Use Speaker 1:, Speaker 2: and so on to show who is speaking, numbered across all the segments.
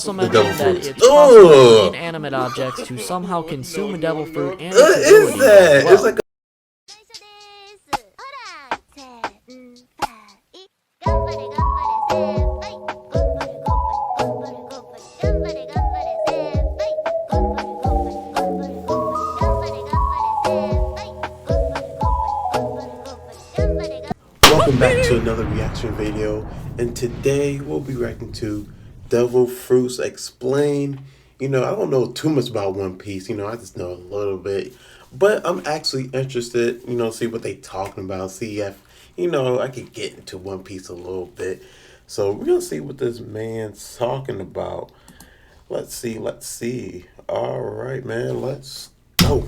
Speaker 1: Also
Speaker 2: The devil
Speaker 1: mentioned that
Speaker 2: fruits.
Speaker 1: it's possible for inanimate objects to somehow consume a devil fruit and
Speaker 2: What
Speaker 1: its
Speaker 2: is
Speaker 1: abilities
Speaker 2: that?
Speaker 1: as well.
Speaker 2: It's like a Welcome back to another reaction video, and today we'll be reacting to Devil Fruits Explained. I don't know too much about One Piece, I just know a little bit, but I'm actually interested, see what they talking about, see if, I could get into One Piece a little bit. So we're gonna see what this man's talking about. Let's see. All right, man, let's go.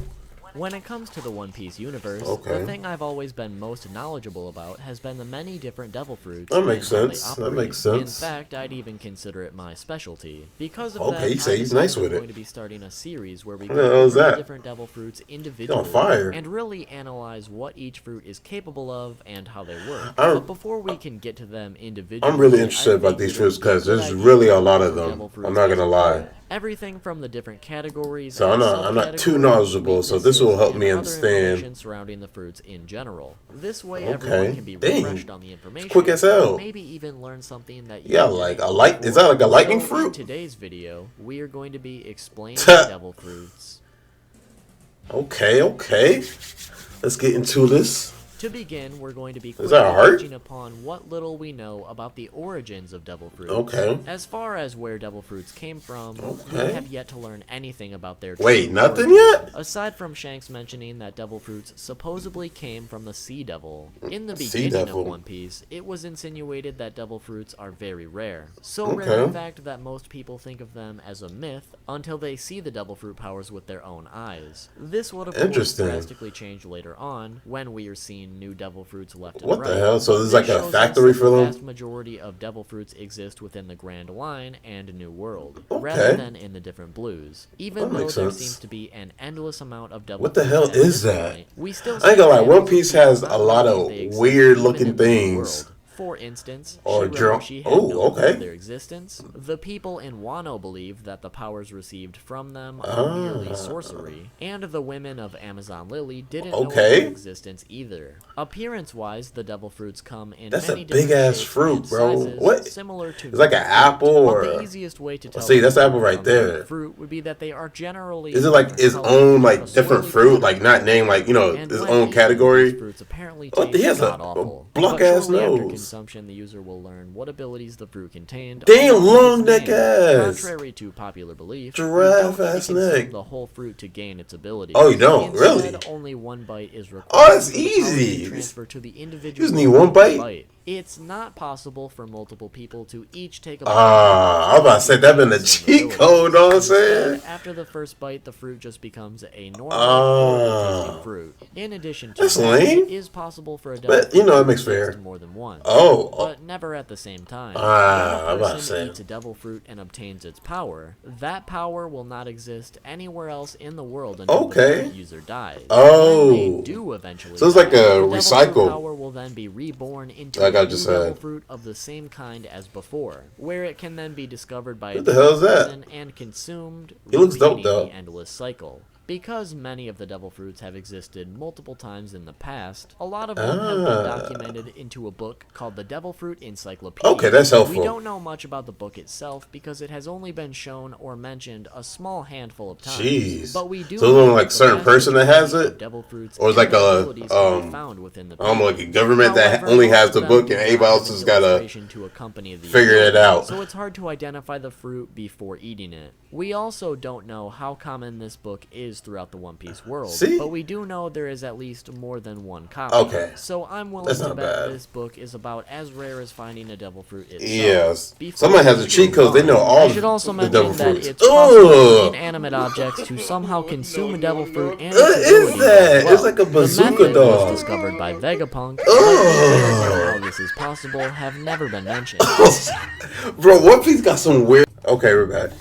Speaker 1: When it comes to the One Piece universe,
Speaker 2: Okay.
Speaker 1: the thing I've always been most knowledgeable about has been the many different devil fruits.
Speaker 2: That makes
Speaker 1: and how they
Speaker 2: sense. That
Speaker 1: operate.
Speaker 2: makes sense.
Speaker 1: In fact, I'd even consider it my specialty. Because of
Speaker 2: Okay,
Speaker 1: that,
Speaker 2: you say
Speaker 1: I
Speaker 2: he's
Speaker 1: decided
Speaker 2: nice with
Speaker 1: I'm
Speaker 2: it.
Speaker 1: going to be starting a series where we
Speaker 2: What the
Speaker 1: go
Speaker 2: hell is
Speaker 1: over the
Speaker 2: that?
Speaker 1: different devil fruits
Speaker 2: He's
Speaker 1: individually
Speaker 2: on fire.
Speaker 1: and really analyze what each fruit is capable of and how they work.
Speaker 2: I'm-
Speaker 1: But before we can get to them individually,
Speaker 2: I'm really interested about these fruits because there's really a lot of them. I'm not gonna lie.
Speaker 1: Everything from the different categories.
Speaker 2: So I'm not too
Speaker 1: subcategories,
Speaker 2: knowledgeable, so this will help me
Speaker 1: and other
Speaker 2: understand.
Speaker 1: information surrounding the fruits in general. This way,
Speaker 2: Okay.
Speaker 1: everyone can be
Speaker 2: Dang.
Speaker 1: refreshed on the information.
Speaker 2: Quick as hell.
Speaker 1: And maybe even learn something that you
Speaker 2: Yeah,
Speaker 1: didn't
Speaker 2: like a
Speaker 1: know
Speaker 2: light.
Speaker 1: before.
Speaker 2: Is that like a lightning
Speaker 1: So,
Speaker 2: fruit?
Speaker 1: In today's video, we are going to be explaining devil fruits.
Speaker 2: Okay. Let's get into this.
Speaker 1: To begin, we're going to be
Speaker 2: Is that a heart?
Speaker 1: touching upon what little we know about the origins of devil fruits.
Speaker 2: Okay.
Speaker 1: As far as where devil fruits came from,
Speaker 2: Okay.
Speaker 1: we have yet to learn anything about their
Speaker 2: Wait,
Speaker 1: true
Speaker 2: nothing
Speaker 1: origin,
Speaker 2: yet?
Speaker 1: aside from Shanks mentioning that devil fruits supposedly came from the sea devil. In the
Speaker 2: Sea
Speaker 1: beginning
Speaker 2: devil.
Speaker 1: of One Piece, it was insinuated that devil fruits are very rare. So
Speaker 2: Okay.
Speaker 1: rare, in fact, that most people think of them as a myth until they see the devil fruit powers with their own eyes. This would, of course,
Speaker 2: Interesting.
Speaker 1: drastically change later on, when we are seeing new devil fruits left and
Speaker 2: What
Speaker 1: right.
Speaker 2: the hell? So this is like
Speaker 1: This
Speaker 2: a
Speaker 1: shows us
Speaker 2: factory
Speaker 1: that
Speaker 2: for
Speaker 1: the
Speaker 2: them?
Speaker 1: vast majority of devil fruits exist within the Grand Line and New World,
Speaker 2: Okay.
Speaker 1: rather than in the different blues. Even
Speaker 2: That
Speaker 1: though
Speaker 2: makes
Speaker 1: there
Speaker 2: sense.
Speaker 1: seems to be an endless amount of devil
Speaker 2: What the
Speaker 1: fruits
Speaker 2: hell
Speaker 1: at
Speaker 2: is
Speaker 1: this
Speaker 2: that?
Speaker 1: point, we still
Speaker 2: I ain't gonna lie,
Speaker 1: see
Speaker 2: One Piece has
Speaker 1: not
Speaker 2: a lot
Speaker 1: knowing
Speaker 2: of
Speaker 1: they exist
Speaker 2: weird
Speaker 1: even
Speaker 2: looking
Speaker 1: in the New
Speaker 2: things.
Speaker 1: World. For instance,
Speaker 2: Or
Speaker 1: Shirahoshi had
Speaker 2: oh,
Speaker 1: no
Speaker 2: okay.
Speaker 1: clue of their existence. The people in Wano believed that the powers received from them are merely sorcery, and the women of Amazon Lily didn't know of
Speaker 2: Okay.
Speaker 1: their existence either. Appearance-wise, the devil fruits come in
Speaker 2: That's a
Speaker 1: many different
Speaker 2: big-ass
Speaker 1: shapes
Speaker 2: fruit,
Speaker 1: and
Speaker 2: bro.
Speaker 1: sizes,
Speaker 2: What?
Speaker 1: similar to
Speaker 2: It's like an
Speaker 1: fruit.
Speaker 2: apple
Speaker 1: But
Speaker 2: or
Speaker 1: the easiest way to tell
Speaker 2: see, that's
Speaker 1: the
Speaker 2: apple right
Speaker 1: from the
Speaker 2: there.
Speaker 1: fruit would be that they are generally
Speaker 2: Is it like its
Speaker 1: different
Speaker 2: own
Speaker 1: colors,
Speaker 2: like
Speaker 1: a
Speaker 2: different
Speaker 1: swirly
Speaker 2: fruit,
Speaker 1: pattern,
Speaker 2: like not named like
Speaker 1: and
Speaker 2: its
Speaker 1: when
Speaker 2: own
Speaker 1: eaten,
Speaker 2: category?
Speaker 1: these fruits apparently
Speaker 2: Oh, he
Speaker 1: taste
Speaker 2: has a
Speaker 1: god-awful.
Speaker 2: block
Speaker 1: But
Speaker 2: ass
Speaker 1: shortly after
Speaker 2: nose.
Speaker 1: consumption, the user will learn what abilities the fruit contained.
Speaker 2: Damn,
Speaker 1: along with
Speaker 2: long
Speaker 1: its
Speaker 2: neck
Speaker 1: name.
Speaker 2: ass.
Speaker 1: Contrary to popular belief,
Speaker 2: Giraffe
Speaker 1: you don't need
Speaker 2: ass
Speaker 1: to consume
Speaker 2: neck.
Speaker 1: the whole fruit to gain its abilities.
Speaker 2: Oh, you don't?
Speaker 1: Instead,
Speaker 2: Really?
Speaker 1: only one bite is required.
Speaker 2: Oh, that's
Speaker 1: for the power to be
Speaker 2: easy.
Speaker 1: transferred to the
Speaker 2: You
Speaker 1: individual
Speaker 2: just need one
Speaker 1: taking the
Speaker 2: bite?
Speaker 1: It's not possible for multiple people to each take a bite.
Speaker 2: I was about to say that been a cheat code, know what I'm saying?
Speaker 1: Instead, after the first bite, the fruit just becomes a normal, horrible tasting fruit. In addition to
Speaker 2: That's
Speaker 1: that,
Speaker 2: lame.
Speaker 1: it is possible for a devil
Speaker 2: But, you know,
Speaker 1: fruit
Speaker 2: it
Speaker 1: to
Speaker 2: makes
Speaker 1: exist
Speaker 2: fair.
Speaker 1: more than once.
Speaker 2: Oh.
Speaker 1: But never at the same time.
Speaker 2: I'm
Speaker 1: When
Speaker 2: about
Speaker 1: a
Speaker 2: to
Speaker 1: person
Speaker 2: say.
Speaker 1: eats a devil fruit and obtains its power, that power will not exist anywhere else in the world until
Speaker 2: Okay.
Speaker 1: the user dies.
Speaker 2: Oh.
Speaker 1: When they do eventually
Speaker 2: So it's like
Speaker 1: die,
Speaker 2: a
Speaker 1: the devil fruit
Speaker 2: recycle.
Speaker 1: power will then be reborn into
Speaker 2: Like
Speaker 1: a
Speaker 2: I
Speaker 1: new
Speaker 2: just
Speaker 1: devil
Speaker 2: said.
Speaker 1: fruit of the same kind as before, where it can then be discovered by a
Speaker 2: What the hell is
Speaker 1: different
Speaker 2: that?
Speaker 1: person and consumed,
Speaker 2: He looks dope,
Speaker 1: repeating
Speaker 2: though.
Speaker 1: the endless cycle. Because many of the devil fruits have existed multiple times in the past, a lot of them have been documented into a book called the Devil Fruit Encyclopedia.
Speaker 2: Okay, that's helpful.
Speaker 1: We don't know much about the book itself because it has only been shown or mentioned a small handful of times.
Speaker 2: Jeez.
Speaker 1: But we do
Speaker 2: So it's
Speaker 1: know
Speaker 2: only like
Speaker 1: that the
Speaker 2: certain
Speaker 1: vast
Speaker 2: person that has
Speaker 1: majority
Speaker 2: it?
Speaker 1: of devil fruits
Speaker 2: Or it's
Speaker 1: and
Speaker 2: like
Speaker 1: their
Speaker 2: a,
Speaker 1: abilities can be found within the
Speaker 2: like a
Speaker 1: book.
Speaker 2: government that
Speaker 1: However,
Speaker 2: only
Speaker 1: most
Speaker 2: has
Speaker 1: of
Speaker 2: the
Speaker 1: them
Speaker 2: book
Speaker 1: do
Speaker 2: and
Speaker 1: not
Speaker 2: anybody
Speaker 1: have
Speaker 2: else
Speaker 1: an
Speaker 2: has gotta
Speaker 1: illustration to accompany the
Speaker 2: figure it
Speaker 1: ability,
Speaker 2: out.
Speaker 1: So it's hard to identify the fruit before eating it. We also don't know how common this book is throughout the One Piece world,
Speaker 2: See?
Speaker 1: but we do know there is at least more than one copy.
Speaker 2: Okay.
Speaker 1: So I'm willing
Speaker 2: That's
Speaker 1: to
Speaker 2: not
Speaker 1: bet
Speaker 2: bad.
Speaker 1: this book is about as rare as finding a devil fruit itself.
Speaker 2: Yes.
Speaker 1: Before
Speaker 2: Somebody has a
Speaker 1: we
Speaker 2: cheat
Speaker 1: move
Speaker 2: code. They
Speaker 1: on,
Speaker 2: know all
Speaker 1: I should also
Speaker 2: the
Speaker 1: mention
Speaker 2: devil
Speaker 1: that
Speaker 2: fruits.
Speaker 1: it's possible for
Speaker 2: Ugh.
Speaker 1: inanimate objects to somehow consume a devil fruit and
Speaker 2: What
Speaker 1: its
Speaker 2: is
Speaker 1: abilities
Speaker 2: that?
Speaker 1: as well.
Speaker 2: It's like a
Speaker 1: The
Speaker 2: bazooka
Speaker 1: method
Speaker 2: dog.
Speaker 1: was discovered by Vegapunk, but details on how this is possible have never been mentioned.
Speaker 2: Bro, One Piece got some weird. Okay, we're back.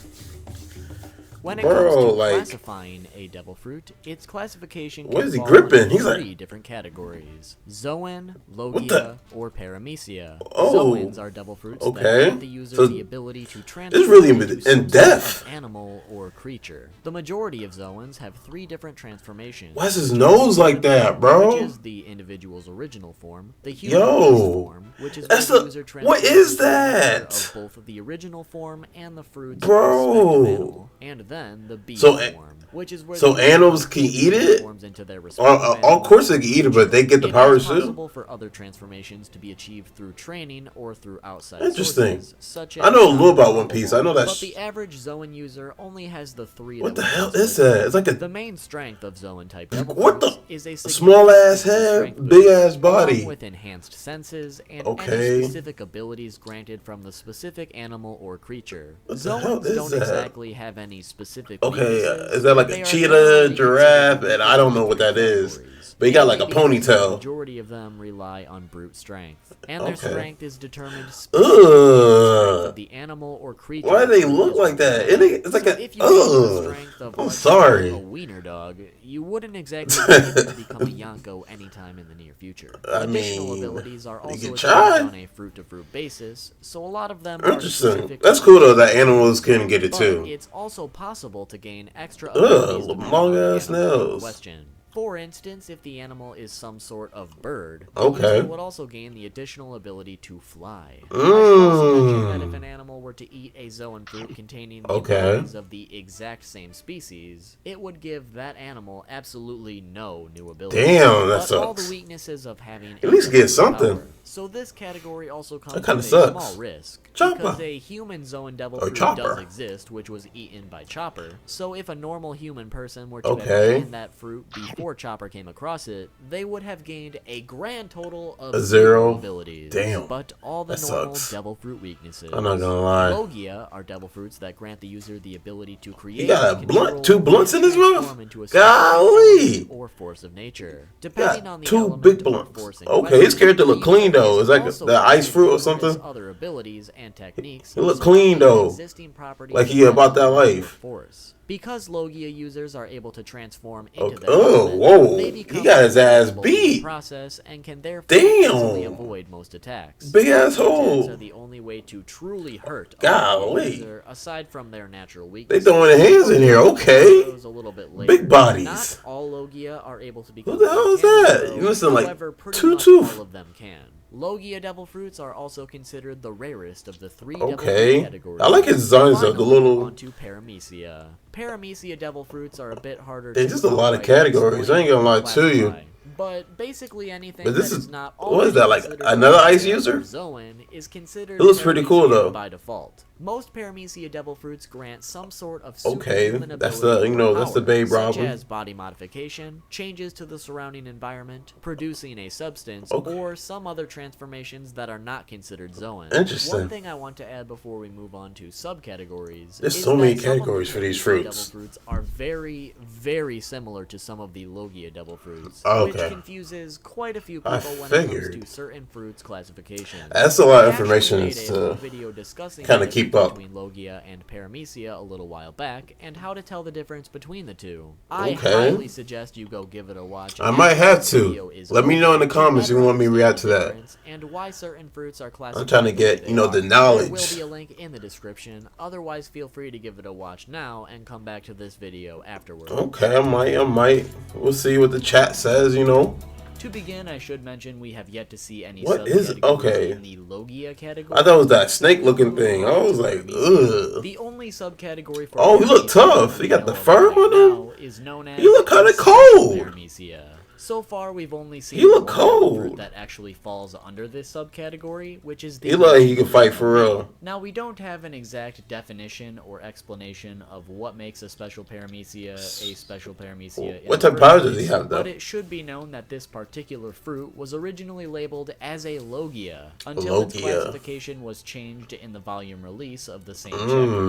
Speaker 1: When it comes
Speaker 2: Bro,
Speaker 1: to
Speaker 2: like,
Speaker 1: classifying a devil fruit, its classification
Speaker 2: what
Speaker 1: can
Speaker 2: is he
Speaker 1: fall
Speaker 2: gripping?
Speaker 1: into
Speaker 2: He's
Speaker 1: three
Speaker 2: like,
Speaker 1: different categories: Zoan,
Speaker 2: what the?
Speaker 1: Logia, or Paramecia.
Speaker 2: Oh,
Speaker 1: Zoans are devil fruits that
Speaker 2: okay.
Speaker 1: grant the user
Speaker 2: So
Speaker 1: the ability to
Speaker 2: it's
Speaker 1: transform
Speaker 2: really
Speaker 1: into
Speaker 2: in
Speaker 1: some
Speaker 2: depth.
Speaker 1: sort of animal or creature. The majority of Zoans have three different transformations.
Speaker 2: Why's his nose like that,
Speaker 1: Which
Speaker 2: bro?
Speaker 1: is the individual's original form, the human beast
Speaker 2: Yo,
Speaker 1: form, which is where
Speaker 2: that's
Speaker 1: the user
Speaker 2: what
Speaker 1: transforms
Speaker 2: is
Speaker 1: into a mixture
Speaker 2: that,
Speaker 1: of both the original form and the fruit's respective
Speaker 2: bro?
Speaker 1: animal, and then the beast
Speaker 2: So,
Speaker 1: form, which is where the
Speaker 2: so
Speaker 1: user
Speaker 2: animals can eat it?
Speaker 1: transforms into their respective
Speaker 2: Of
Speaker 1: animal
Speaker 2: course they
Speaker 1: or
Speaker 2: can eat it,
Speaker 1: creature.
Speaker 2: but they get the
Speaker 1: It
Speaker 2: powers
Speaker 1: is
Speaker 2: too.
Speaker 1: possible for other transformations to be achieved through training or through outside
Speaker 2: Interesting.
Speaker 1: sources, such
Speaker 2: I
Speaker 1: as
Speaker 2: know a little about
Speaker 1: Shonen
Speaker 2: One Piece. I know
Speaker 1: But
Speaker 2: that's
Speaker 1: the average Zoan user only has the three
Speaker 2: what
Speaker 1: that
Speaker 2: the
Speaker 1: we
Speaker 2: hell
Speaker 1: just
Speaker 2: is
Speaker 1: listed.
Speaker 2: that? It's like
Speaker 1: The
Speaker 2: a
Speaker 1: main strength of Zoan type devil
Speaker 2: what
Speaker 1: fruits
Speaker 2: the
Speaker 1: is a
Speaker 2: small
Speaker 1: significant
Speaker 2: ass
Speaker 1: strength
Speaker 2: head, big ass
Speaker 1: boost,
Speaker 2: body.
Speaker 1: along with enhanced senses and
Speaker 2: Okay.
Speaker 1: any specific abilities granted from the specific animal or creature.
Speaker 2: What the hell
Speaker 1: Zoans
Speaker 2: is
Speaker 1: don't
Speaker 2: that?
Speaker 1: exactly have any specific
Speaker 2: Okay,
Speaker 1: weaknesses,
Speaker 2: is that like
Speaker 1: but
Speaker 2: a
Speaker 1: they are
Speaker 2: cheetah,
Speaker 1: generally
Speaker 2: giraffe?
Speaker 1: considered
Speaker 2: And I
Speaker 1: weaker
Speaker 2: don't
Speaker 1: in
Speaker 2: know what
Speaker 1: three
Speaker 2: that is.
Speaker 1: categories,
Speaker 2: But he got like a
Speaker 1: mainly because the
Speaker 2: ponytail.
Speaker 1: majority of them rely on brute strength, and their
Speaker 2: Okay.
Speaker 1: strength is determined specifically by the strength
Speaker 2: Ugh.
Speaker 1: of the animal or creature.
Speaker 2: Why do
Speaker 1: the
Speaker 2: they
Speaker 1: fruit
Speaker 2: look
Speaker 1: is
Speaker 2: like that?
Speaker 1: representing.
Speaker 2: It's like
Speaker 1: So
Speaker 2: a
Speaker 1: if you gauge the
Speaker 2: ugh.
Speaker 1: strength of,
Speaker 2: I'm
Speaker 1: let's say,
Speaker 2: sorry.
Speaker 1: a wiener dog, you wouldn't exactly be able to become a Yonko anytime in the near future.
Speaker 2: I
Speaker 1: Additional
Speaker 2: mean,
Speaker 1: abilities are
Speaker 2: you
Speaker 1: also
Speaker 2: could
Speaker 1: achieved
Speaker 2: try.
Speaker 1: on a fruit-to-fruit basis, so a lot of them are
Speaker 2: Interesting.
Speaker 1: specific
Speaker 2: That's
Speaker 1: to
Speaker 2: cool though
Speaker 1: the
Speaker 2: that animals can get it
Speaker 1: but
Speaker 2: too.
Speaker 1: it's also possible to gain extra abilities depending
Speaker 2: Long
Speaker 1: on the
Speaker 2: ass
Speaker 1: animal in
Speaker 2: nails.
Speaker 1: question. For instance, if the animal is some sort of bird, the
Speaker 2: Okay.
Speaker 1: user would also gain the additional ability to fly. I should also mention that if an animal were to eat a Zoan fruit containing the
Speaker 2: Okay.
Speaker 1: abilities of the exact same species, it would give that animal absolutely no new abilities.
Speaker 2: Damn, that
Speaker 1: but all the
Speaker 2: sucks.
Speaker 1: weaknesses of having
Speaker 2: At least
Speaker 1: a
Speaker 2: get
Speaker 1: devil fruit
Speaker 2: something.
Speaker 1: power. So this category also comes
Speaker 2: That kinda
Speaker 1: with a
Speaker 2: sucks.
Speaker 1: small risk,
Speaker 2: Chopper.
Speaker 1: because a human Zoan devil
Speaker 2: Or
Speaker 1: fruit
Speaker 2: Chopper.
Speaker 1: does exist, which was eaten by Chopper. So if a normal human person were to have
Speaker 2: Okay.
Speaker 1: eaten that fruit before Chopper came across it, they would have gained a grand total of
Speaker 2: A zero?
Speaker 1: abilities.
Speaker 2: Damn.
Speaker 1: But all the
Speaker 2: That
Speaker 1: normal
Speaker 2: sucks.
Speaker 1: devil fruit weaknesses.
Speaker 2: I'm not gonna lie.
Speaker 1: Logia are devil fruits that grant the user the ability to create,
Speaker 2: got a
Speaker 1: control,
Speaker 2: blunt? 2 blunts
Speaker 1: and
Speaker 2: in his mouth?
Speaker 1: transform into a specific
Speaker 2: Golly.
Speaker 1: element or force of nature. Depending on the
Speaker 2: 2
Speaker 1: element
Speaker 2: big
Speaker 1: or
Speaker 2: blunts.
Speaker 1: force in
Speaker 2: Okay, his
Speaker 1: question,
Speaker 2: character look
Speaker 1: the
Speaker 2: clean
Speaker 1: user
Speaker 2: though.
Speaker 1: is
Speaker 2: It's like
Speaker 1: also
Speaker 2: the ice
Speaker 1: granted
Speaker 2: fruit or
Speaker 1: numerous
Speaker 2: something.
Speaker 1: other abilities and techniques.
Speaker 2: He look
Speaker 1: so
Speaker 2: clean
Speaker 1: that the
Speaker 2: though.
Speaker 1: existing properties
Speaker 2: Like
Speaker 1: of
Speaker 2: he
Speaker 1: that
Speaker 2: about that
Speaker 1: element or
Speaker 2: life.
Speaker 1: force. Because Logia users are able to transform into
Speaker 2: Okay.
Speaker 1: their
Speaker 2: Oh,
Speaker 1: element,
Speaker 2: whoa.
Speaker 1: they
Speaker 2: He
Speaker 1: become
Speaker 2: got his ass
Speaker 1: unbreakable in the
Speaker 2: beat.
Speaker 1: process and can therefore easily
Speaker 2: Damn.
Speaker 1: avoid most attacks.
Speaker 2: Big
Speaker 1: Attacks
Speaker 2: asshole.
Speaker 1: are the only way to truly hurt a Logia
Speaker 2: Golly.
Speaker 1: user, aside from their natural
Speaker 2: They
Speaker 1: weaknesses.
Speaker 2: throwing their hands in here. Okay.
Speaker 1: Those a little bit later.
Speaker 2: Big bodies.
Speaker 1: Not all Logia are able to become
Speaker 2: Who the hell is
Speaker 1: uncanny,
Speaker 2: that?
Speaker 1: though.
Speaker 2: You listen like
Speaker 1: However, pretty
Speaker 2: Two
Speaker 1: much
Speaker 2: Tooth.
Speaker 1: all of them can. Logia devil fruits are also considered the rarest of the three devil fruit
Speaker 2: Okay.
Speaker 1: categories.
Speaker 2: I like his designs though. The
Speaker 1: Finally,
Speaker 2: little.
Speaker 1: onto Paramecia. Paramecia devil fruits are a bit harder
Speaker 2: There's
Speaker 1: to
Speaker 2: just a lot of
Speaker 1: outright
Speaker 2: categories. I
Speaker 1: explain
Speaker 2: ain't gonna lie
Speaker 1: and
Speaker 2: to you.
Speaker 1: classify. But basically anything
Speaker 2: But this
Speaker 1: that
Speaker 2: is-
Speaker 1: is not
Speaker 2: what is that, like,
Speaker 1: considered
Speaker 2: another
Speaker 1: Logia
Speaker 2: ice
Speaker 1: or
Speaker 2: user?
Speaker 1: Zoan is considered
Speaker 2: It looks pretty cool,
Speaker 1: Paramecia
Speaker 2: though.
Speaker 1: by default. Most Paramecia devil fruits grant some sort of
Speaker 2: Okay,
Speaker 1: superhuman
Speaker 2: that's
Speaker 1: ability
Speaker 2: the- you know,
Speaker 1: or
Speaker 2: that's the
Speaker 1: power,
Speaker 2: babe
Speaker 1: such
Speaker 2: problem.
Speaker 1: as body modification, changes to the surrounding environment, producing a substance,
Speaker 2: Okay.
Speaker 1: or some other transformations that are not considered Zoan.
Speaker 2: Interesting.
Speaker 1: One thing I want to add before we move on to subcategories
Speaker 2: There's
Speaker 1: is
Speaker 2: so many
Speaker 1: that some of the
Speaker 2: categories for these
Speaker 1: Paramecia
Speaker 2: fruits.
Speaker 1: devil fruits are very, very similar to some of the Logia devil fruits, which
Speaker 2: Okay.
Speaker 1: confuses quite a few
Speaker 2: I
Speaker 1: people when it
Speaker 2: figured.
Speaker 1: comes to certain fruits classifications.
Speaker 2: That's a lot of
Speaker 1: I actually
Speaker 2: information
Speaker 1: made a
Speaker 2: to
Speaker 1: whole video discussing
Speaker 2: kinda
Speaker 1: the
Speaker 2: keep
Speaker 1: difference
Speaker 2: up.
Speaker 1: between Logia and Paramecia a little while back, and how to tell the difference between the two. I
Speaker 2: Okay.
Speaker 1: highly suggest you go give it a watch.
Speaker 2: I might
Speaker 1: after
Speaker 2: have
Speaker 1: this
Speaker 2: to.
Speaker 1: video is
Speaker 2: Let me know in the
Speaker 1: over
Speaker 2: comments if you
Speaker 1: better
Speaker 2: want me to react to
Speaker 1: understand the
Speaker 2: that.
Speaker 1: difference and why certain fruits are classified.
Speaker 2: I'm trying to
Speaker 1: the
Speaker 2: get,
Speaker 1: way
Speaker 2: you know,
Speaker 1: they
Speaker 2: the
Speaker 1: are.
Speaker 2: knowledge.
Speaker 1: There will be a link in the description. Otherwise, feel free to give it a watch now and come back to this video afterwards.
Speaker 2: Okay, I might. We'll see what the chat says, you know.
Speaker 1: To begin, I should mention we have yet to see any
Speaker 2: What is it?
Speaker 1: subcategories
Speaker 2: Okay.
Speaker 1: in the Logia category.
Speaker 2: I thought it was that snake-looking thing. I was like, ugh.
Speaker 1: The only subcategory for
Speaker 2: Oh, he look
Speaker 1: Paramecia
Speaker 2: tough.
Speaker 1: that
Speaker 2: He got
Speaker 1: we
Speaker 2: the
Speaker 1: know
Speaker 2: fur
Speaker 1: of
Speaker 2: on
Speaker 1: right
Speaker 2: him.
Speaker 1: now is known as
Speaker 2: He look kinda
Speaker 1: Special
Speaker 2: cold.
Speaker 1: Paramecia. So far, we've only seen
Speaker 2: He look
Speaker 1: one devil
Speaker 2: cold.
Speaker 1: fruit that actually falls under this subcategory, which is the
Speaker 2: He look like he can fight for real.
Speaker 1: Now, we don't have an exact definition or explanation of what makes a Special Paramecia a Special Paramecia.
Speaker 2: What type of powers does he have, though?
Speaker 1: But it should be known that this particular fruit was originally labeled as a Logia until its
Speaker 2: Logia.
Speaker 1: classification was changed in the volume release of the same chapter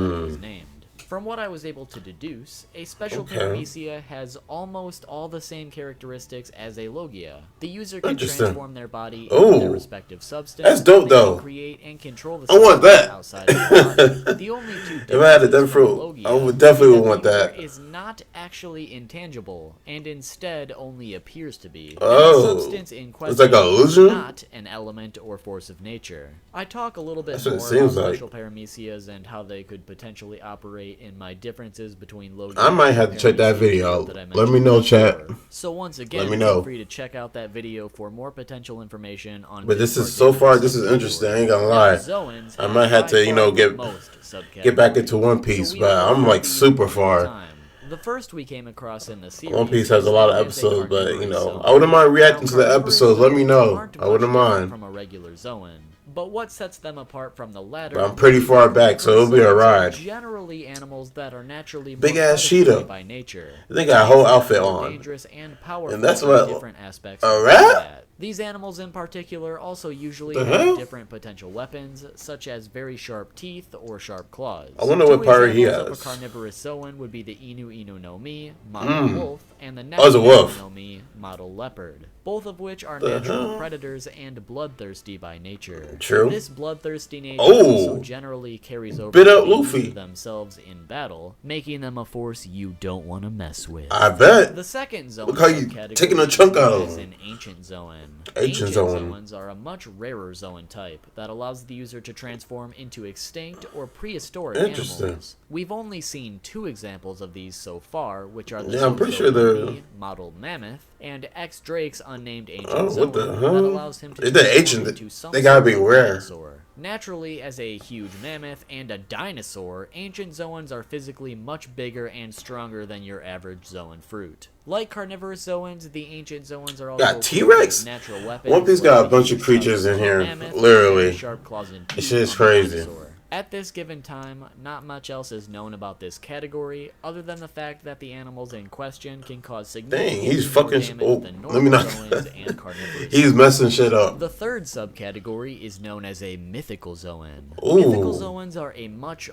Speaker 1: that it was named. From what I was able to deduce, a Special
Speaker 2: Okay.
Speaker 1: Paramecia has almost all the same characteristics as a Logia. The user can
Speaker 2: Interesting.
Speaker 1: transform their body
Speaker 2: Oh.
Speaker 1: into their respective substance.
Speaker 2: That's dope,
Speaker 1: They can
Speaker 2: though.
Speaker 1: create and control the
Speaker 2: I want
Speaker 1: substance
Speaker 2: that.
Speaker 1: outside of the body. The only two
Speaker 2: If I had a
Speaker 1: differences
Speaker 2: devil
Speaker 1: from
Speaker 2: fruit,
Speaker 1: Logia idea.
Speaker 2: I would definitely
Speaker 1: that
Speaker 2: want
Speaker 1: the user
Speaker 2: that.
Speaker 1: is not actually intangible, and instead only appears to be.
Speaker 2: Oh.
Speaker 1: And the substance in question
Speaker 2: It's like an
Speaker 1: is
Speaker 2: illusion?
Speaker 1: not an element or force of nature. I talk a little bit
Speaker 2: That's what it
Speaker 1: more
Speaker 2: seems
Speaker 1: about
Speaker 2: like.
Speaker 1: special paramecias and how they could potentially operate in my differences between Logia
Speaker 2: I might
Speaker 1: and
Speaker 2: have to check that
Speaker 1: Paramecia
Speaker 2: video
Speaker 1: that I
Speaker 2: out. Let me
Speaker 1: mentioned
Speaker 2: know,
Speaker 1: before.
Speaker 2: chat.
Speaker 1: So once again,
Speaker 2: Let me
Speaker 1: feel
Speaker 2: know.
Speaker 1: free to check out that video for more potential information on
Speaker 2: But this is
Speaker 1: particular
Speaker 2: so far. This is
Speaker 1: subcategory.
Speaker 2: interesting. I ain't gonna
Speaker 1: Now,
Speaker 2: lie.
Speaker 1: Zoans
Speaker 2: I might have
Speaker 1: by
Speaker 2: to, you know,
Speaker 1: far
Speaker 2: get
Speaker 1: the most subcategories.
Speaker 2: get back into One Piece,
Speaker 1: So we
Speaker 2: but
Speaker 1: will
Speaker 2: I'm
Speaker 1: go
Speaker 2: like
Speaker 1: these
Speaker 2: super
Speaker 1: one at a
Speaker 2: far.
Speaker 1: time. The first we came across in the series
Speaker 2: One Piece has a
Speaker 1: is
Speaker 2: lot of
Speaker 1: known as a
Speaker 2: episodes, but you
Speaker 1: carnivorous
Speaker 2: know,
Speaker 1: zoan.
Speaker 2: I wouldn't mind
Speaker 1: Now,
Speaker 2: reacting to the
Speaker 1: carnivorous
Speaker 2: episodes. Let me
Speaker 1: zoans
Speaker 2: know.
Speaker 1: aren't
Speaker 2: I
Speaker 1: much
Speaker 2: wouldn't
Speaker 1: different
Speaker 2: mind.
Speaker 1: from a regular zoan. But what sets them apart from the latter?
Speaker 2: But I'm pretty far back, so it'll be a ride.
Speaker 1: Generally, animals that are naturally
Speaker 2: Big
Speaker 1: more
Speaker 2: ass
Speaker 1: predatory
Speaker 2: cheetah.
Speaker 1: by nature.
Speaker 2: They got a whole
Speaker 1: These are
Speaker 2: outfit
Speaker 1: more
Speaker 2: on.
Speaker 1: dangerous and powerful
Speaker 2: And that's
Speaker 1: in
Speaker 2: what
Speaker 1: different aspects
Speaker 2: a
Speaker 1: of
Speaker 2: rat?
Speaker 1: combat. These animals in particular also usually
Speaker 2: The
Speaker 1: have
Speaker 2: hell?
Speaker 1: different potential weapons, such as very sharp teeth or sharp claws.
Speaker 2: I wonder what
Speaker 1: Two
Speaker 2: power he
Speaker 1: examples
Speaker 2: has.
Speaker 1: of a carnivorous zoan would be the Inu Inu no Mi, model wolf, and the
Speaker 2: Oh, it's a
Speaker 1: Neku
Speaker 2: wolf.
Speaker 1: no Mi, model leopard. Both of which are
Speaker 2: The
Speaker 1: natural
Speaker 2: hell?
Speaker 1: predators and bloodthirsty by nature.
Speaker 2: True.
Speaker 1: This bloodthirsty nature
Speaker 2: Oh.
Speaker 1: also generally carries over
Speaker 2: Bit
Speaker 1: to
Speaker 2: up
Speaker 1: the
Speaker 2: Luffy.
Speaker 1: user themselves in battle, making them a force you don't want to mess with.
Speaker 2: I bet.
Speaker 1: The second zoan
Speaker 2: Look how you
Speaker 1: subcategory
Speaker 2: taking a chunk
Speaker 1: is
Speaker 2: out
Speaker 1: known
Speaker 2: of
Speaker 1: as
Speaker 2: him.
Speaker 1: an ancient zoan.
Speaker 2: Ancient zoan.
Speaker 1: zoans are a much rarer zoan type that allows the user to transform into extinct or prehistoric
Speaker 2: Interesting.
Speaker 1: animals. We've only seen 2 examples of these so far, which are the
Speaker 2: Yeah, I'm pretty
Speaker 1: Zozo
Speaker 2: sure they're-
Speaker 1: Mimi, modeled mammoth, and X Drake's unnamed ancient
Speaker 2: Oh,
Speaker 1: zoan
Speaker 2: what the
Speaker 1: that
Speaker 2: hell?
Speaker 1: allows him to
Speaker 2: If they're
Speaker 1: transform
Speaker 2: ancient,
Speaker 1: into some
Speaker 2: they gotta
Speaker 1: sort
Speaker 2: be
Speaker 1: of
Speaker 2: rare.
Speaker 1: dinosaur. Naturally, as a huge mammoth and a dinosaur, ancient zoans are physically much bigger and stronger than your average zoan fruit. Like carnivorous zoans, the ancient zoans are also
Speaker 2: Got T-Rex?
Speaker 1: natural weapons.
Speaker 2: One Piece
Speaker 1: like
Speaker 2: got a
Speaker 1: the
Speaker 2: bunch of
Speaker 1: use
Speaker 2: creatures in
Speaker 1: a
Speaker 2: here,
Speaker 1: mammoth
Speaker 2: literally.
Speaker 1: and sharp claws and
Speaker 2: This
Speaker 1: teeth
Speaker 2: shit is
Speaker 1: on the
Speaker 2: crazy.
Speaker 1: dinosaur. At this given time, not much else is known about this category, other than the fact that the animals in question can cause significant
Speaker 2: he's
Speaker 1: more
Speaker 2: fucking-
Speaker 1: damage
Speaker 2: oh,
Speaker 1: than
Speaker 2: let me
Speaker 1: normal
Speaker 2: not-
Speaker 1: zoans and carnivorous
Speaker 2: He's messing shit up.
Speaker 1: The third subcategory is known as a mythical zoan.
Speaker 2: Ooh.
Speaker 1: Mythical zoans are a much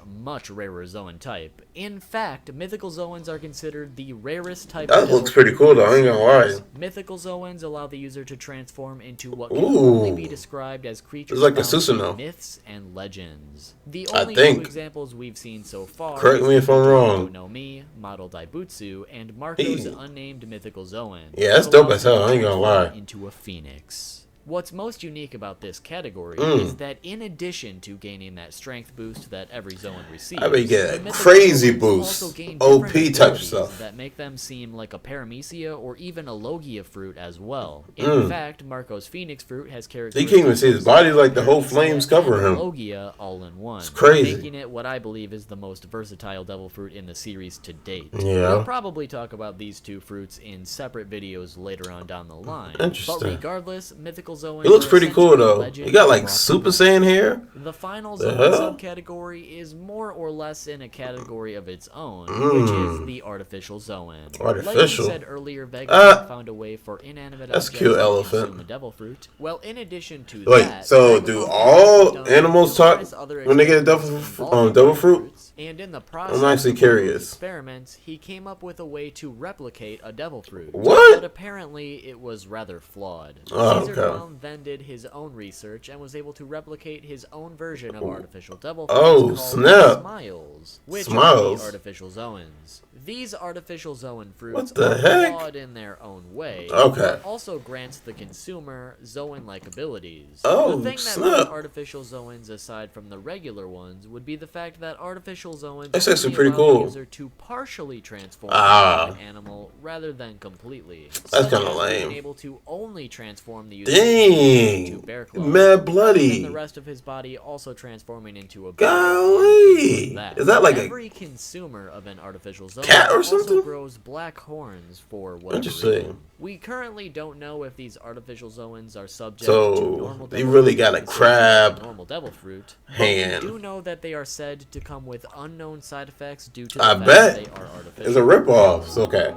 Speaker 1: rarer zoan type. In fact, mythical zoans are considered the rarest type
Speaker 2: That
Speaker 1: of
Speaker 2: looks
Speaker 1: devil
Speaker 2: pretty cool, though. I ain't gonna lie.
Speaker 1: series. Mythical zoans allow the user to transform into what can
Speaker 2: Ooh.
Speaker 1: only be described as creatures
Speaker 2: It's like a
Speaker 1: found in
Speaker 2: Susanoo.
Speaker 1: myths and legends. The
Speaker 2: I
Speaker 1: only
Speaker 2: think.
Speaker 1: two examples we've seen so far
Speaker 2: Correct
Speaker 1: is
Speaker 2: me if
Speaker 1: the
Speaker 2: I'm wrong.
Speaker 1: Inu no Mi, model Daibutsu, and Marco's
Speaker 2: Hey.
Speaker 1: unnamed mythical zoan.
Speaker 2: Yeah, that's
Speaker 1: that
Speaker 2: dope
Speaker 1: allows
Speaker 2: as hell,
Speaker 1: him to
Speaker 2: I ain't gonna
Speaker 1: transform
Speaker 2: lie.
Speaker 1: into a phoenix. What's most unique about this category
Speaker 2: Mm.
Speaker 1: is that in addition to gaining that strength boost that every zoan receives,
Speaker 2: I bet you get
Speaker 1: the
Speaker 2: a
Speaker 1: mythical
Speaker 2: crazy
Speaker 1: zoans
Speaker 2: boost.
Speaker 1: also gain
Speaker 2: OP
Speaker 1: different
Speaker 2: type
Speaker 1: abilities
Speaker 2: stuff.
Speaker 1: that make them seem like a paramecia or even a logia fruit as well. In fact, Marco's phoenix fruit has
Speaker 2: You
Speaker 1: characteristics
Speaker 2: can't even see his body, like the whole
Speaker 1: paramecia
Speaker 2: flames
Speaker 1: and
Speaker 2: cover him.
Speaker 1: logia all in one.
Speaker 2: It's crazy.
Speaker 1: Making it what I believe is the most versatile devil fruit in the series to date.
Speaker 2: Yeah.
Speaker 1: We'll probably talk about these two fruits in separate videos later on down the line.
Speaker 2: Interesting.
Speaker 1: But regardless, mythical zoans
Speaker 2: He looks
Speaker 1: are
Speaker 2: pretty cool,
Speaker 1: essentially
Speaker 2: though.
Speaker 1: legend
Speaker 2: He got like
Speaker 1: brought to
Speaker 2: Super
Speaker 1: life.
Speaker 2: Saiyan hair.
Speaker 1: The final
Speaker 2: The
Speaker 1: zoan
Speaker 2: hell?
Speaker 1: subcategory is more or less in a category of its own, which is the artificial zoan.
Speaker 2: Artificial?
Speaker 1: Like we said earlier, Vegapunk found a way for inanimate
Speaker 2: That's a
Speaker 1: objects
Speaker 2: cute
Speaker 1: to
Speaker 2: elephant.
Speaker 1: consume a devil fruit. Well, in addition to
Speaker 2: Wait,
Speaker 1: that,
Speaker 2: so
Speaker 1: Vegapunk
Speaker 2: do
Speaker 1: has
Speaker 2: all
Speaker 1: also done
Speaker 2: animals talk
Speaker 1: numerous other
Speaker 2: when they get
Speaker 1: experiments
Speaker 2: devil
Speaker 1: involving
Speaker 2: fruit?
Speaker 1: fruits, and in the process
Speaker 2: actually
Speaker 1: of those
Speaker 2: curious.
Speaker 1: experiments, he came up with a way to replicate a devil fruit.
Speaker 2: What?
Speaker 1: But apparently, it was rather flawed.
Speaker 2: Oh,
Speaker 1: Caesar
Speaker 2: okay.
Speaker 1: Clown then did his own research and was able to replicate his own version of artificial devil
Speaker 2: Oh,
Speaker 1: fruits called
Speaker 2: snap.
Speaker 1: Smiles, which
Speaker 2: Smiles?
Speaker 1: are the artificial zoans. These artificial zoan fruits
Speaker 2: What the
Speaker 1: are
Speaker 2: heck?
Speaker 1: flawed in their own way,
Speaker 2: Okay.
Speaker 1: but also grants the consumer zoan-like abilities.
Speaker 2: Oh,
Speaker 1: the thing that
Speaker 2: snap.
Speaker 1: makes artificial zoans aside from the regular ones would be the fact that artificial zoans
Speaker 2: That's actually
Speaker 1: only
Speaker 2: pretty
Speaker 1: allow
Speaker 2: cool.
Speaker 1: the user to partially transform
Speaker 2: Ah.
Speaker 1: into an animal rather than completely.
Speaker 2: That's
Speaker 1: Such
Speaker 2: kinda
Speaker 1: as
Speaker 2: lame.
Speaker 1: being able to only transform the user
Speaker 2: Dang.
Speaker 1: into bear claws,
Speaker 2: Mad
Speaker 1: rather than
Speaker 2: bloody.
Speaker 1: the rest of his body also transforming into a bear.
Speaker 2: Golly. Is that like a
Speaker 1: Every consumer of an artificial zoan
Speaker 2: cat or
Speaker 1: also
Speaker 2: something?
Speaker 1: grows black horns for whatever
Speaker 2: Interesting.
Speaker 1: reason. We currently don't know if these artificial zoans are subject to
Speaker 2: So,
Speaker 1: normal
Speaker 2: they
Speaker 1: devil
Speaker 2: really
Speaker 1: fruit
Speaker 2: got a
Speaker 1: the same way as
Speaker 2: crab
Speaker 1: normal devil fruit. But
Speaker 2: hand.
Speaker 1: we do know that they are said to come with unknown side effects due to the
Speaker 2: I
Speaker 1: fact
Speaker 2: bet.
Speaker 1: that they are artificial.
Speaker 2: It's a ripoff. So, okay.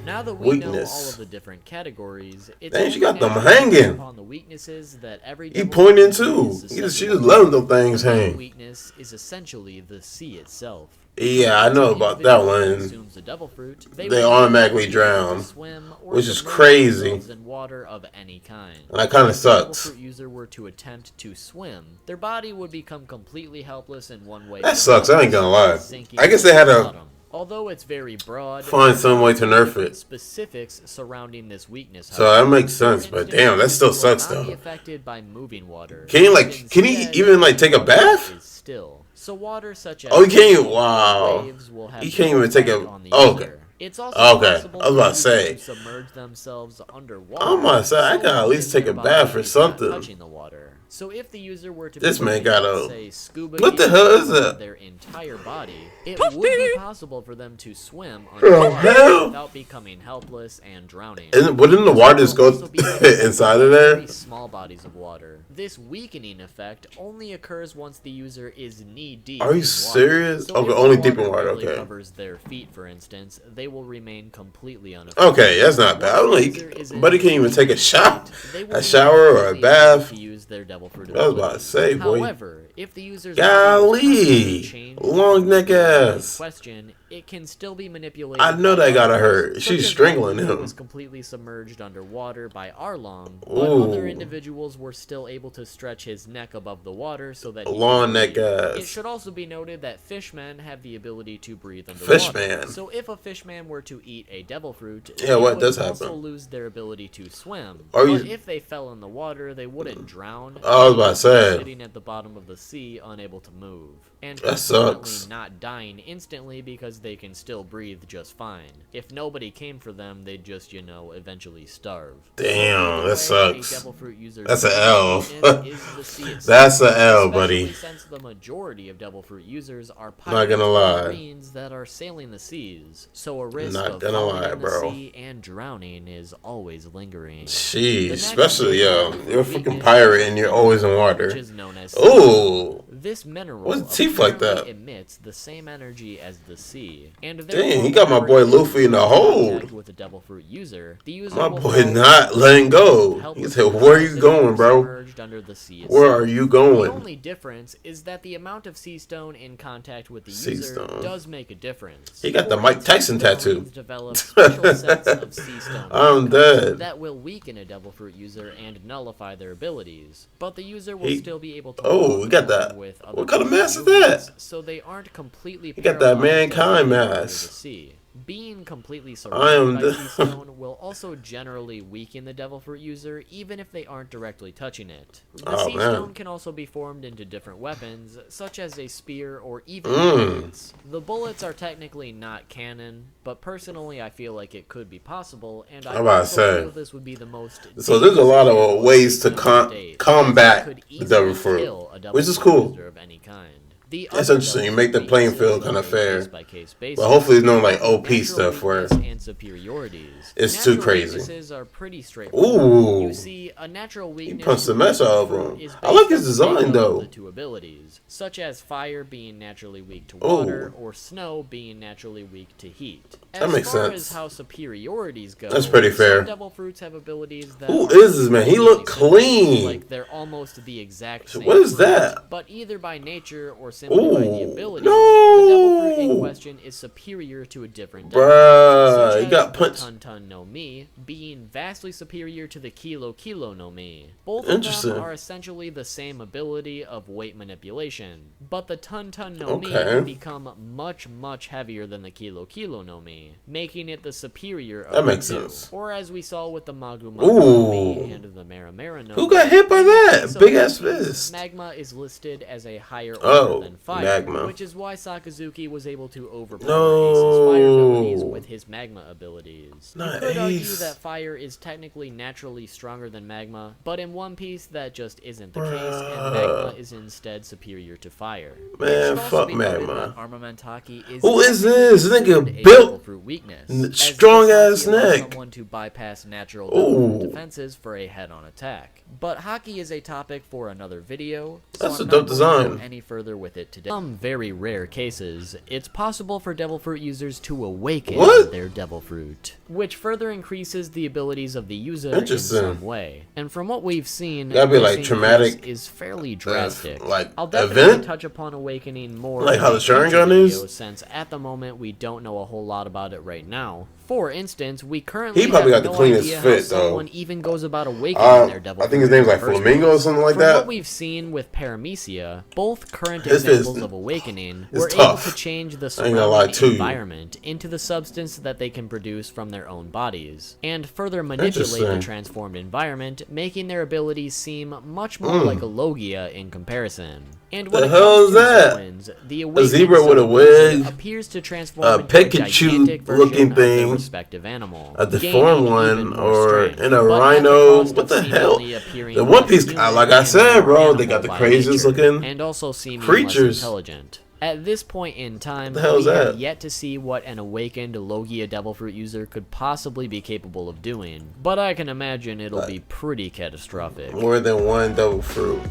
Speaker 1: Now that we know all
Speaker 2: Weakness.
Speaker 1: of the different categories, it's
Speaker 2: Dang, she
Speaker 1: only
Speaker 2: got them
Speaker 1: natural to touch
Speaker 2: hanging.
Speaker 1: upon the weaknesses that every
Speaker 2: He
Speaker 1: devil
Speaker 2: pointing
Speaker 1: fruit
Speaker 2: too.
Speaker 1: is
Speaker 2: She just
Speaker 1: susceptible
Speaker 2: letting
Speaker 1: to.
Speaker 2: them things
Speaker 1: The main
Speaker 2: hang.
Speaker 1: weakness is essentially the sea itself.
Speaker 2: Yeah, I
Speaker 1: Once
Speaker 2: know
Speaker 1: an
Speaker 2: about that
Speaker 1: individual
Speaker 2: one.
Speaker 1: consumes a devil fruit,
Speaker 2: They
Speaker 1: will
Speaker 2: automatically
Speaker 1: be able to
Speaker 2: drown,
Speaker 1: swim or
Speaker 2: which is
Speaker 1: submerge
Speaker 2: crazy.
Speaker 1: themselves in water of any kind.
Speaker 2: And that kind of
Speaker 1: If the devil
Speaker 2: sucks.
Speaker 1: fruit user were to attempt to swim, their body would become completely helpless in one way.
Speaker 2: That
Speaker 1: or
Speaker 2: sucks. I ain't
Speaker 1: another,
Speaker 2: gonna lie.
Speaker 1: sinking
Speaker 2: I guess
Speaker 1: to
Speaker 2: they had
Speaker 1: the
Speaker 2: to
Speaker 1: bottom. Although it's very broad,
Speaker 2: find some way to
Speaker 1: there are
Speaker 2: nerf
Speaker 1: different
Speaker 2: it.
Speaker 1: specifics surrounding this weakness.
Speaker 2: So that
Speaker 1: however.
Speaker 2: makes sense,
Speaker 1: For
Speaker 2: but
Speaker 1: instance,
Speaker 2: damn, that
Speaker 1: the
Speaker 2: still
Speaker 1: user will
Speaker 2: sucks
Speaker 1: not be
Speaker 2: though.
Speaker 1: affected by moving water.
Speaker 2: Can you can he
Speaker 1: Instead,
Speaker 2: even like take a bath?
Speaker 1: is still. So water such as
Speaker 2: Oh, he can't even. Wow.
Speaker 1: waves will have
Speaker 2: He can't
Speaker 1: no
Speaker 2: even take
Speaker 1: effect
Speaker 2: a.
Speaker 1: on the
Speaker 2: Oh, okay.
Speaker 1: user. It's also
Speaker 2: Okay.
Speaker 1: possible
Speaker 2: I was about to
Speaker 1: for
Speaker 2: say.
Speaker 1: users to submerge themselves underwater.
Speaker 2: I'm about to say I
Speaker 1: so
Speaker 2: gotta at
Speaker 1: long
Speaker 2: least
Speaker 1: as
Speaker 2: take
Speaker 1: their
Speaker 2: a bath or
Speaker 1: body is not
Speaker 2: something.
Speaker 1: touching the water. So if the user were to
Speaker 2: This
Speaker 1: be
Speaker 2: man
Speaker 1: doing,
Speaker 2: got
Speaker 1: let's
Speaker 2: a.
Speaker 1: say, scuba
Speaker 2: What the
Speaker 1: gear
Speaker 2: hell is
Speaker 1: for
Speaker 2: that?
Speaker 1: their entire body, it would be possible for them to swim
Speaker 2: Oh,
Speaker 1: underwater
Speaker 2: hell.
Speaker 1: without becoming helpless and drowning.
Speaker 2: Wouldn't the water just go
Speaker 1: Also be able
Speaker 2: inside
Speaker 1: to
Speaker 2: of
Speaker 1: very
Speaker 2: there?
Speaker 1: small bodies of water. This weakening effect only occurs once the user is knee deep.
Speaker 2: Are you
Speaker 1: in water.
Speaker 2: serious?
Speaker 1: So
Speaker 2: Okay,
Speaker 1: if
Speaker 2: only
Speaker 1: the
Speaker 2: deep in water.
Speaker 1: barely
Speaker 2: Okay.
Speaker 1: covers their feet, for instance, they will remain completely unaffected.
Speaker 2: Okay, that's not bad.
Speaker 1: Once the
Speaker 2: Like,
Speaker 1: user is in
Speaker 2: buddy can't even take a shower,
Speaker 1: they will
Speaker 2: a
Speaker 1: be
Speaker 2: shower or a
Speaker 1: completely
Speaker 2: bath.
Speaker 1: able to use their devil fruit
Speaker 2: I was about to
Speaker 1: abilities.
Speaker 2: say, boy.
Speaker 1: However, if the user's body was permanently
Speaker 2: Golly,
Speaker 1: changed
Speaker 2: long
Speaker 1: from
Speaker 2: neck
Speaker 1: the ability in
Speaker 2: ass.
Speaker 1: question, it can still be manipulated.
Speaker 2: I know
Speaker 1: by
Speaker 2: that gotta
Speaker 1: others,
Speaker 2: hurt.
Speaker 1: such
Speaker 2: She's
Speaker 1: as
Speaker 2: strangling
Speaker 1: Arlong, who
Speaker 2: him.
Speaker 1: was completely submerged underwater by Arlong, but
Speaker 2: Ooh.
Speaker 1: other individuals were still able to stretch his neck above the water so that he
Speaker 2: Long
Speaker 1: could
Speaker 2: neck
Speaker 1: breathe. It
Speaker 2: ass.
Speaker 1: should also be noted that fishmen have the ability to breathe underwater.
Speaker 2: Fishman.
Speaker 1: So if a fishman were to eat a devil fruit,
Speaker 2: Yeah,
Speaker 1: they
Speaker 2: what
Speaker 1: would
Speaker 2: does
Speaker 1: also
Speaker 2: happen?
Speaker 1: lose their ability to swim.
Speaker 2: Are
Speaker 1: But
Speaker 2: you-
Speaker 1: if they fell in the water, they wouldn't drown.
Speaker 2: I was about to
Speaker 1: They would be
Speaker 2: say.
Speaker 1: sitting at the bottom of the sea, unable to move, and
Speaker 2: That
Speaker 1: consequently
Speaker 2: sucks.
Speaker 1: not dying instantly because they can still breathe just fine. If nobody came for them, they'd just, eventually starve.
Speaker 2: Damn,
Speaker 1: Either
Speaker 2: that
Speaker 1: way,
Speaker 2: sucks.
Speaker 1: a devil fruit user's
Speaker 2: That's an
Speaker 1: biggest
Speaker 2: L.
Speaker 1: weakness is the sea itself,
Speaker 2: That's a L,
Speaker 1: especially
Speaker 2: buddy.
Speaker 1: since the majority of devil fruit users are
Speaker 2: Not gonna
Speaker 1: pirates or
Speaker 2: lie.
Speaker 1: marines that are sailing the seas. So a risk
Speaker 2: Not
Speaker 1: of
Speaker 2: gonna
Speaker 1: falling
Speaker 2: lie,
Speaker 1: in the
Speaker 2: bro.
Speaker 1: sea and drowning is always lingering.
Speaker 2: Jeez,
Speaker 1: next
Speaker 2: especially
Speaker 1: devil
Speaker 2: you're a
Speaker 1: fruit
Speaker 2: freaking
Speaker 1: weakness
Speaker 2: pirate
Speaker 1: is
Speaker 2: and you're always in
Speaker 1: which
Speaker 2: water.
Speaker 1: is known as
Speaker 2: Ooh,
Speaker 1: this mineral
Speaker 2: What's teeth like
Speaker 1: apparently
Speaker 2: that?
Speaker 1: emits the same energy as the sea, and
Speaker 2: Dang, he got my
Speaker 1: whenever
Speaker 2: boy
Speaker 1: it comes
Speaker 2: Luffy in the hold.
Speaker 1: contact with a devil fruit user, the user
Speaker 2: My
Speaker 1: will
Speaker 2: boy
Speaker 1: fall
Speaker 2: not
Speaker 1: into
Speaker 2: letting go. He
Speaker 1: helplessness
Speaker 2: said, "Where you
Speaker 1: as if
Speaker 2: going,
Speaker 1: were
Speaker 2: bro?
Speaker 1: submerged under the sea
Speaker 2: Where
Speaker 1: itself.
Speaker 2: are you
Speaker 1: The
Speaker 2: going?"
Speaker 1: only difference is that the amount of sea stone in contact with the
Speaker 2: Sea
Speaker 1: user
Speaker 2: stone.
Speaker 1: does make a difference.
Speaker 2: He got the
Speaker 1: For
Speaker 2: Mike
Speaker 1: instance,
Speaker 2: Tyson
Speaker 1: the
Speaker 2: tattoo.
Speaker 1: Marines develop special sets of sea stone
Speaker 2: I'm
Speaker 1: handcuffs
Speaker 2: dead.
Speaker 1: that will weaken a devil fruit user and nullify their abilities, but the user will
Speaker 2: He-
Speaker 1: still be able to
Speaker 2: Oh,
Speaker 1: walk
Speaker 2: we got
Speaker 1: along
Speaker 2: that.
Speaker 1: with other
Speaker 2: What kind of
Speaker 1: people's
Speaker 2: mask is that?
Speaker 1: movements, so they aren't completely
Speaker 2: He got that
Speaker 1: paralyzed as
Speaker 2: mankind
Speaker 1: they are under
Speaker 2: mask.
Speaker 1: the sea. Being completely
Speaker 2: I am
Speaker 1: surrounded by
Speaker 2: the-
Speaker 1: sea stone will also generally weaken the devil fruit user, even if they aren't directly touching it. The
Speaker 2: Oh,
Speaker 1: sea
Speaker 2: man.
Speaker 1: stone can also be formed into different weapons, such as a spear or even
Speaker 2: Mm.
Speaker 1: bullets. The bullets are technically not canon, but personally I feel like it could be possible, and I
Speaker 2: I'm about to
Speaker 1: also
Speaker 2: say.
Speaker 1: feel this would be the most
Speaker 2: So there's a lot of
Speaker 1: dangerous
Speaker 2: ways to
Speaker 1: stone date,
Speaker 2: combat
Speaker 1: as it could
Speaker 2: the devil
Speaker 1: easily
Speaker 2: fruit,
Speaker 1: kill a devil
Speaker 2: which is
Speaker 1: fruit
Speaker 2: cool.
Speaker 1: user of any kind. The
Speaker 2: That's
Speaker 1: other
Speaker 2: interesting.
Speaker 1: devil
Speaker 2: You make the
Speaker 1: fruit
Speaker 2: playing
Speaker 1: weaknesses
Speaker 2: field
Speaker 1: are
Speaker 2: kinda
Speaker 1: a
Speaker 2: fair.
Speaker 1: case-by-case basis.
Speaker 2: But hopefully there's no like
Speaker 1: Natural
Speaker 2: OP stuff where
Speaker 1: weakness and superiorities.
Speaker 2: it's too
Speaker 1: Natural
Speaker 2: crazy.
Speaker 1: weaknesses are pretty straightforward.
Speaker 2: Ooh.
Speaker 1: You see, a natural weakness
Speaker 2: punched the
Speaker 1: to
Speaker 2: mess
Speaker 1: a
Speaker 2: out of
Speaker 1: fruit
Speaker 2: him.
Speaker 1: is
Speaker 2: I like
Speaker 1: based
Speaker 2: his
Speaker 1: on the
Speaker 2: design,
Speaker 1: makeup of
Speaker 2: though.
Speaker 1: the two abilities, such as fire being naturally weak to
Speaker 2: Ooh.
Speaker 1: water, or snow being naturally weak to heat.
Speaker 2: That
Speaker 1: As
Speaker 2: makes
Speaker 1: far
Speaker 2: sense.
Speaker 1: as how superiorities go,
Speaker 2: That's pretty fair.
Speaker 1: some devil fruits have abilities that
Speaker 2: Who
Speaker 1: are
Speaker 2: is this man? He look
Speaker 1: completely similar,
Speaker 2: clean.
Speaker 1: like they're almost the exact same.
Speaker 2: What is
Speaker 1: fruit,
Speaker 2: that?
Speaker 1: But either by nature or simply by the
Speaker 2: Ooh,
Speaker 1: ability, the devil fruit in
Speaker 2: no.
Speaker 1: question is superior to a different devil fruit,
Speaker 2: Bruh,
Speaker 1: such
Speaker 2: he
Speaker 1: as
Speaker 2: got
Speaker 1: the
Speaker 2: punched.
Speaker 1: Tun no Mi being vastly superior to the Kilo no Mi. Both of
Speaker 2: Interesting.
Speaker 1: them are essentially the same ability of weight manipulation, but the Tun no
Speaker 2: Okay.
Speaker 1: Mi can become much heavier than the Kilo no Mi, making it the superior of
Speaker 2: That
Speaker 1: the
Speaker 2: makes
Speaker 1: two.
Speaker 2: sense.
Speaker 1: Or as we saw with the Magu no
Speaker 2: Ooh.
Speaker 1: Mi and the Mara no
Speaker 2: Who
Speaker 1: Mi,
Speaker 2: got hit by
Speaker 1: in the
Speaker 2: that?
Speaker 1: case of
Speaker 2: Big ass
Speaker 1: One Piece,
Speaker 2: fist.
Speaker 1: Magma is listed as a higher order
Speaker 2: Oh,
Speaker 1: than fire,
Speaker 2: magma.
Speaker 1: which is why Sakazuki was able to overpower
Speaker 2: No.
Speaker 1: Ace's fire abilities with his magma abilities. You
Speaker 2: Not
Speaker 1: could argue
Speaker 2: Ace.
Speaker 1: that fire is technically naturally stronger than magma, but in One Piece that just isn't the case, and
Speaker 2: Bruh.
Speaker 1: magma is instead superior to fire.
Speaker 2: Man,
Speaker 1: It should also
Speaker 2: fuck
Speaker 1: be noted
Speaker 2: magma.
Speaker 1: that Armamentaki is
Speaker 2: Who is
Speaker 1: technically
Speaker 2: this? This nigga
Speaker 1: considered a
Speaker 2: built
Speaker 1: devil fruit weakness, as
Speaker 2: strong
Speaker 1: this
Speaker 2: ass
Speaker 1: haki allows
Speaker 2: neck.
Speaker 1: someone to bypass natural devil fruit
Speaker 2: Ooh.
Speaker 1: defenses for a head-on attack. But hockey is a topic for another video, so
Speaker 2: That's
Speaker 1: I'm
Speaker 2: a
Speaker 1: not
Speaker 2: dope
Speaker 1: going to go
Speaker 2: design.
Speaker 1: any further with its it today. In some very rare cases, it's possible for devil fruit users to awaken their devil fruit, which further increases the abilities of the user in some way. And from what we've seen,
Speaker 2: that'd be like traumatic
Speaker 1: is fairly drastic.
Speaker 2: Like
Speaker 1: I'll definitely
Speaker 2: event?
Speaker 1: touch upon awakening more
Speaker 2: like how the Sharingan
Speaker 1: video,
Speaker 2: is,
Speaker 1: since at the moment we don't know a whole lot about it right now. For instance, we currently
Speaker 2: he probably
Speaker 1: have
Speaker 2: got the
Speaker 1: no
Speaker 2: cleanest
Speaker 1: idea
Speaker 2: fit
Speaker 1: how someone
Speaker 2: though.
Speaker 1: even goes about awakening their devil
Speaker 2: I think his
Speaker 1: fruit
Speaker 2: name's
Speaker 1: in
Speaker 2: like
Speaker 1: the first
Speaker 2: Flamingo or
Speaker 1: place.
Speaker 2: something like
Speaker 1: From
Speaker 2: that.
Speaker 1: what we've seen with Paramecia, both current
Speaker 2: His
Speaker 1: examples
Speaker 2: is-
Speaker 1: of awakening
Speaker 2: it's
Speaker 1: were
Speaker 2: tough.
Speaker 1: able to change the
Speaker 2: I ain't gonna lie
Speaker 1: surrounding
Speaker 2: to you.
Speaker 1: environment into the substance that they can produce from their own bodies, and further manipulate the
Speaker 2: Interesting.
Speaker 1: transformed environment, making their abilities seem much more like a Logia in comparison. And when
Speaker 2: The
Speaker 1: it
Speaker 2: hell
Speaker 1: comes
Speaker 2: is
Speaker 1: to
Speaker 2: that?
Speaker 1: Zoans, the
Speaker 2: A zebra
Speaker 1: awakened
Speaker 2: with a
Speaker 1: Zoan
Speaker 2: wig,
Speaker 1: appears to transform into a
Speaker 2: Pikachu
Speaker 1: gigantic version
Speaker 2: looking
Speaker 1: of their
Speaker 2: thing,
Speaker 1: respective animal,
Speaker 2: a deformed
Speaker 1: gaining even
Speaker 2: one,
Speaker 1: more
Speaker 2: or
Speaker 1: strength,
Speaker 2: in a
Speaker 1: but at the
Speaker 2: rhino.
Speaker 1: cost
Speaker 2: What
Speaker 1: of
Speaker 2: the hell?
Speaker 1: seemingly appearing
Speaker 2: The One
Speaker 1: less
Speaker 2: Piece,
Speaker 1: human
Speaker 2: like I
Speaker 1: and
Speaker 2: said,
Speaker 1: more
Speaker 2: bro, they
Speaker 1: animal
Speaker 2: got the
Speaker 1: by
Speaker 2: craziest
Speaker 1: nature,
Speaker 2: looking
Speaker 1: and also seeming
Speaker 2: creatures.
Speaker 1: less intelligent. At this point in time,
Speaker 2: the hell is
Speaker 1: we have
Speaker 2: that?
Speaker 1: yet to see what an awakened Logia Devil Fruit user could possibly be capable of doing, but I can imagine it'll be pretty catastrophic.
Speaker 2: More than one devil fruit.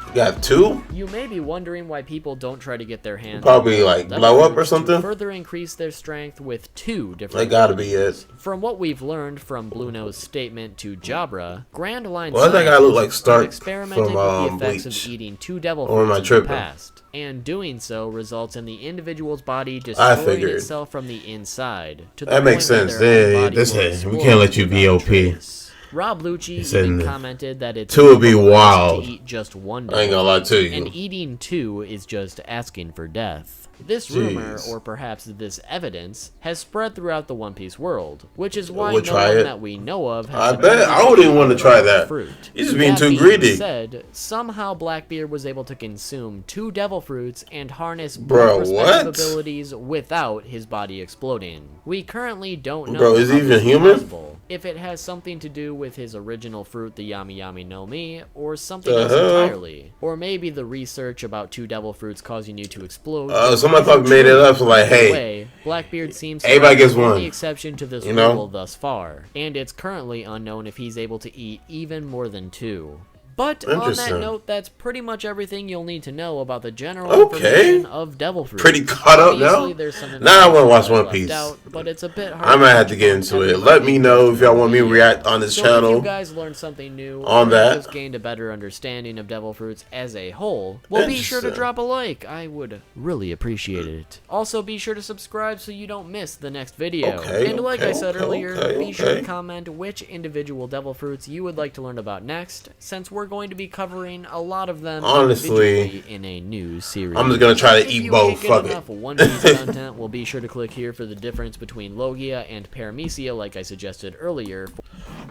Speaker 2: You got two?
Speaker 1: You may be wondering why people don't try to get their hands
Speaker 2: Probably
Speaker 1: on
Speaker 2: like
Speaker 1: devil
Speaker 2: blow up or
Speaker 1: fruits to
Speaker 2: something.
Speaker 1: further increase their strength with two different
Speaker 2: That gotta be
Speaker 1: abilities.
Speaker 2: it.
Speaker 1: From what we've learned from Blue Nose's statement to Jabra, Grand Line
Speaker 2: Well, that guy look like
Speaker 1: scientists
Speaker 2: Stark
Speaker 1: have experimented
Speaker 2: from,
Speaker 1: with the effects
Speaker 2: Bleach.
Speaker 1: of eating two devil
Speaker 2: Or am I
Speaker 1: fruits in the
Speaker 2: tripping?
Speaker 1: past, and doing so results in the individual's body
Speaker 2: I
Speaker 1: destroying
Speaker 2: figured.
Speaker 1: itself from the inside. To the
Speaker 2: That makes
Speaker 1: point where
Speaker 2: sense.
Speaker 1: their own
Speaker 2: Yeah,
Speaker 1: body
Speaker 2: this
Speaker 1: will
Speaker 2: is- we
Speaker 1: explode
Speaker 2: can't let you
Speaker 1: without
Speaker 2: be
Speaker 1: a
Speaker 2: OP.
Speaker 1: trace. Rob Lucci
Speaker 2: said
Speaker 1: even
Speaker 2: that
Speaker 1: commented that it's
Speaker 2: two would be
Speaker 1: immoral
Speaker 2: wild.
Speaker 1: to eat just one
Speaker 2: I ain't
Speaker 1: devil
Speaker 2: gonna lie to
Speaker 1: and
Speaker 2: you.
Speaker 1: eating two is just asking for death. This rumor,
Speaker 2: Jeez.
Speaker 1: or perhaps this evidence, has spread throughout the One Piece world, which is why
Speaker 2: We'll
Speaker 1: no
Speaker 2: try
Speaker 1: one
Speaker 2: it.
Speaker 1: that we know of has
Speaker 2: I
Speaker 1: been
Speaker 2: bet
Speaker 1: able
Speaker 2: I wouldn't
Speaker 1: eat
Speaker 2: want to
Speaker 1: the
Speaker 2: try
Speaker 1: devil
Speaker 2: that.
Speaker 1: fruit.
Speaker 2: You're just being
Speaker 1: That
Speaker 2: too
Speaker 1: being
Speaker 2: greedy.
Speaker 1: said, somehow Blackbeard was able to consume two devil fruits and harness
Speaker 2: Bro,
Speaker 1: both respective
Speaker 2: what?
Speaker 1: abilities without his body exploding. We currently don't know
Speaker 2: Bro, is he
Speaker 1: how
Speaker 2: even
Speaker 1: this is
Speaker 2: human?
Speaker 1: possible. If it has something to do with his original fruit, the Yami Yami no Mi, or something
Speaker 2: The
Speaker 1: else
Speaker 2: hell?
Speaker 1: entirely. Or maybe the research about two devil fruits causing you to explode.
Speaker 2: Somebody
Speaker 1: isn't
Speaker 2: probably made it
Speaker 1: true.
Speaker 2: up for like,
Speaker 1: Either
Speaker 2: hey,
Speaker 1: way, Blackbeard seems to
Speaker 2: everybody
Speaker 1: have
Speaker 2: gets
Speaker 1: been the
Speaker 2: one,
Speaker 1: exception to this
Speaker 2: you know?
Speaker 1: rule thus far, and it's currently unknown if he's able to eat even more than two. But on that
Speaker 2: Interesting.
Speaker 1: note, that's pretty much everything you'll need to know about the general
Speaker 2: Okay.
Speaker 1: information of devil fruit.
Speaker 2: Pretty caught up now.
Speaker 1: Obviously, there's some
Speaker 2: Now I wanna
Speaker 1: information
Speaker 2: watch
Speaker 1: that
Speaker 2: One
Speaker 1: left
Speaker 2: Piece.
Speaker 1: out, but it's a bit hard
Speaker 2: I might have
Speaker 1: touch
Speaker 2: to get
Speaker 1: upon
Speaker 2: into it.
Speaker 1: everything
Speaker 2: Let me
Speaker 1: in
Speaker 2: know
Speaker 1: this
Speaker 2: if y'all want me to
Speaker 1: video.
Speaker 2: react on this
Speaker 1: So if
Speaker 2: channel.
Speaker 1: you guys learned something new
Speaker 2: On
Speaker 1: or
Speaker 2: that.
Speaker 1: just gained a better understanding of devil fruits as a whole, well, be sure to
Speaker 2: Interesting.
Speaker 1: drop a like. I would really appreciate it. Also, be sure to subscribe so you don't miss the next video.
Speaker 2: Okay,
Speaker 1: And like I said
Speaker 2: okay,
Speaker 1: earlier,
Speaker 2: okay,
Speaker 1: be sure to
Speaker 2: okay.
Speaker 1: comment which individual devil fruits you would like to learn about next, since we're going to be covering a lot of them
Speaker 2: Honestly,
Speaker 1: individually in a new series.
Speaker 2: I'm just gonna try to
Speaker 1: If
Speaker 2: eat
Speaker 1: you
Speaker 2: both.
Speaker 1: can't get
Speaker 2: Fuck
Speaker 1: enough
Speaker 2: it.
Speaker 1: One Piece content, well, be sure to click here for the difference between Logia and Paramecia, like I suggested earlier.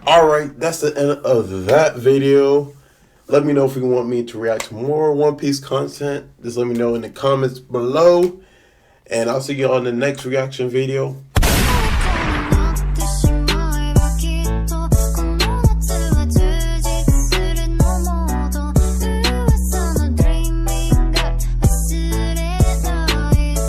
Speaker 2: Alright, that's the end of that video. Let me know if you want me to react to more One Piece content. Just let me know in the comments below. And I'll see you all in the next reaction video.